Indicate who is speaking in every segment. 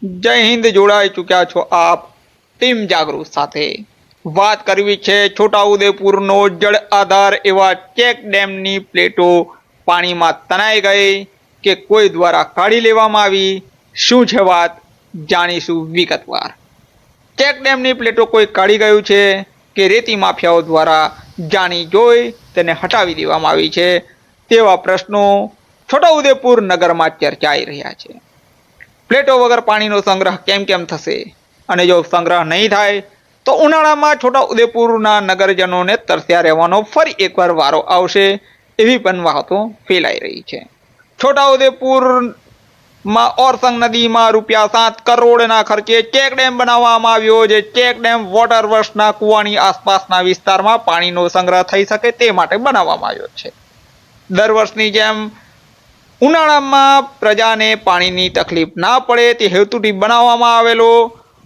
Speaker 1: જય હિન્દ જોડાઈ ચૂક્યા છો આપ ટીમ જાગૃત સાથે। વાત કરવી છે છોટાઉદેપુરનો જળ આધાર એવા ચેક ડેમની પ્લેટો પાણીમાં તણાઈ ગઈ કે કોઈ દ્વારા કાઢી લેવામાં આવી। શું છે વાત જાણીશું વિગતવાર। ચેક ડેમની પ્લેટો કોઈ કાઢી ગયું છે કે રેતી માફિયાઓ દ્વારા જાણી જોઈ તેને હટાવી દેવામાં આવી છે તેવા પ્રશ્નો છોટાઉદેપુર નગરમાં ચર્ચાઈ રહ્યા છે। પ્લેટો વગર પાણીનો સંગ્રહ કેમ કેમ થશે અને જો સંગ્રહ નહીં થાય તો ઉનાળામાં છોટાઉદેપુરના નગરજનોને તરસ્યા રહેવાનો ફરી એકવાર વારો આવશે એવી પણ વાતો ફેલાઈ રહી છે। છોટાઉદેપુરમાં ઓરસંગ નદીમાં ₹7 કરોડના ખર્ચે ચેક ડેમ બનાવવામાં આવ્યો છે। ચેક ડેમ વોટર વર્ક્સના કુવાની આસપાસના વિસ્તારમાં પાણીનો સંગ્રહ થઈ શકે તે માટે બનાવવામાં આવ્યો છે। દર વર્ષની જેમ ઉનાળામાં પ્રજાને પાણીની તકલીફ ના પડે તે હેતુથી બનાવવામાં આવેલો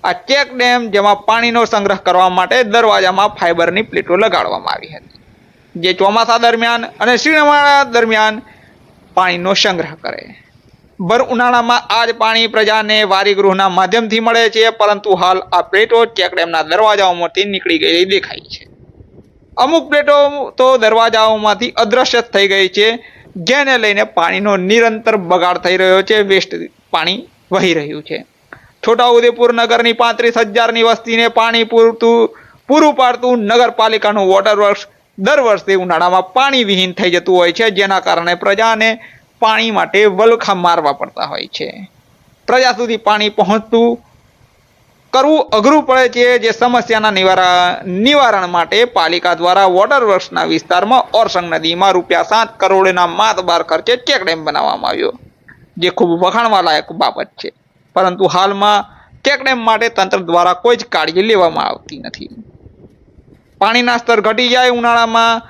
Speaker 1: આ ચેક ડેમ, જેમાં પાણીનો સંગ્રહ કરવા માટે દરવાજામાં ફાઇબરની પ્લેટો લગાડવામાં આવી હતી, જે ચોમાસા દરમિયાન અને શિયાળા દરમિયાન પાણીનો સંગ્રહ કરે। ભર ઉનાળામાં આ જ પાણી પ્રજાને વારીગૃહના માધ્યમથી મળે છે, પરંતુ હાલ આ પ્લેટો ચેક ડેમના દરવાજાઓમાંથી નીકળી ગયેલી દેખાય છે। અમુક પ્લેટો તો દરવાજાઓમાંથી અદ્રશ્ય થઈ ગઈ છે, જેને લઈને પાણીનો નિરંતર બગાડ થઈ રહ્યો છે, વેસ્ટ પાણી વહી રહ્યું છે। છોટાઉદેપુર નગરની 35,000ની વસ્તીને પાણી પૂરું પાડતું નગરપાલિકાનું વોટર વર્ક્સ દર વર્ષે ઉનાળામાં પાણી વિહીન થઈ જતું હોય છે, જેના કારણે પ્રજાને પાણી માટે વલખા મારવા પડતા હોય છે। પ્રજા સુધી પાણી પહોંચતું કરવું અઘરું પડે છે, જે સમસ્યાના નિવારણ માટે પાલિકા દ્વારા વોટર વર્ક્સના વિસ્તારમાં ઓરસંગ નદીમાં ₹7 કરોડના માતબાર ખર્ચે ચેક ડેમ બનાવવામાં આવ્યો, જે ખૂબ વખાણવા લાયક બાબત છે, પરંતુ હાલમાં ચેક ડેમ માટે તંત્ર દ્વારા કોઈ જ કાળજી લેવામાં આવતી નથી। પાણીના સ્તર ઘટી જાય ઉનાળામાં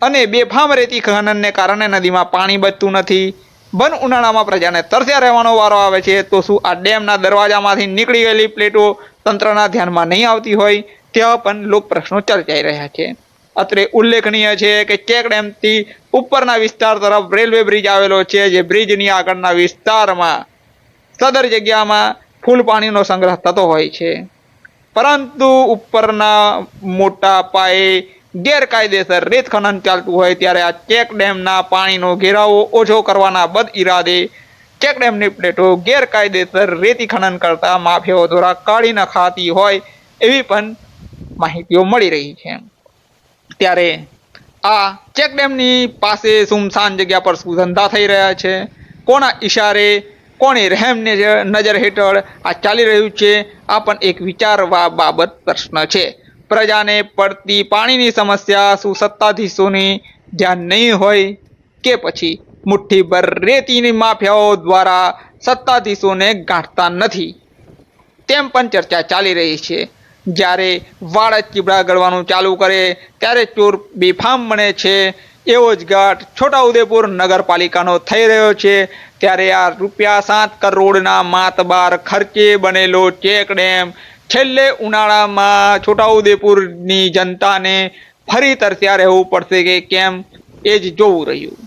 Speaker 1: અને બેફામ રેતી ખનનને કારણે નદીમાં પાણી બચતું નથી। ભર ઉનાળામાં પ્રજાને તરસ્યા રહેવાનો વારો આવે છે, તો શું આ ડેમના દરવાજામાંથી નીકળી ગયેલી પ્લેટો તંત્રના ધ્યાનમાં નહીં આવતી હોય તેવા પણ લોક પ્રશ્નો ચર્ચાઈ રહ્યા છે। અત્રે ઉલ્લેખનીય છે કે ચેક ડેમથી ઉપરના વિસ્તાર તરફ રેલવે બ્રિજ આવેલો છે, જે બ્રિજની આગળના વિસ્તારમાં સદર જગ્યામાં ફૂલ પાણીનો સંગ્રહ થતો હોય છે, પરંતુ ઉપરના મોટા પાયે ગેરકાયદેસર રેત ખનન ચાલતું હોય ત્યારે આ ચેક ડેમના પાણીનો ઘેરાવો ઓછો કરવાના બદ ઇરાદે ચેક ડેમની પ્લેટો ગેરકાયદેસર રેતી ખનન કરતા માફિયાઓ દ્વારા કાઢી નખાતી હોય એવી પણ માહિતીઓ મળી રહી છે। ત્યારે આ ચેક ડેમની પાસે સુમસાન જગ્યા પર શું ધંધા થઈ રહ્યા છે, કોના ઈશારે, કોની રહેમની નજર હેઠળ આ ચાલી રહ્યું છે, આ પણ એક વિચારવા બાબત પ્રશ્ન છે। પ્રજાને પડતી પાણીની સમસ્યા શું સત્તાધીશોની ધ્યાન નહીં હોય કે પછી મુઠ્ઠીભર રેતીની માફિયાઓ દ્વારા સત્તાધીશોને ગાંઠતા નથી, તેમ પણ ચર્ચા ચાલી રહી છે। જ્યારે વાળ ચીબડા ગળવાનું ચાલુ કરે ત્યારે ચોર બેફામ બને છે, એવો જ ઘાટ છોટાઉદેપુર નગરપાલિકાનો થઈ રહ્યો છે। ત્યારે આ ₹7 કરોડના માતબાર ખર્ચે બનેલો ચેક ડેમ છેલ્લે ઉનાળામાં છોટાઉદેપુરની જનતાને ફરી તરસ્યા રહેવું પડશે કે કેમ એ જ જોવું રહ્યું।